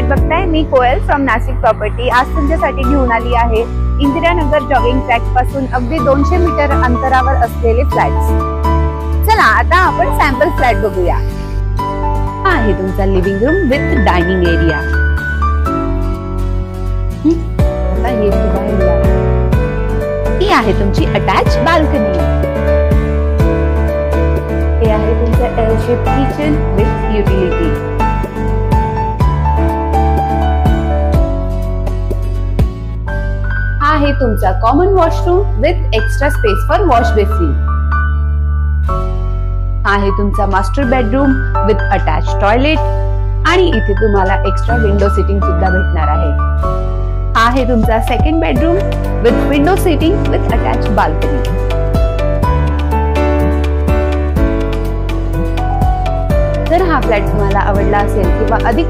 Flat बघताय. मी कोयल from Nashik property आज तुमच्यासाठी घेऊन आली आहे इंदिरानगर जॉगिंग ट्रॅक पासून अगदी 200 मीटर अंतरावर असलेले फ्लॅट्स. चला आता आपण सॅम्पल फ्लॅट बघूया. हा आहे तुमचा living room with dining area. ही आहे तुमची अटॅच बाल्कनी. हे आहे तुमचं L shape kitchen with utility. हा आहे तुमचा common washroom with extra space for wash basin. हा आहे तुमचा master bedroom with attach toilet आणि इथे तुम्हाला एक्स्ट्रा विंडो सीटिंग सुद्धा भेटणार आहे. हा आहे तुमचा second bedroom with window seating with attach balcony. जर हा फ्लॅट तुम्हाला आवडला असेल किंवा अधिक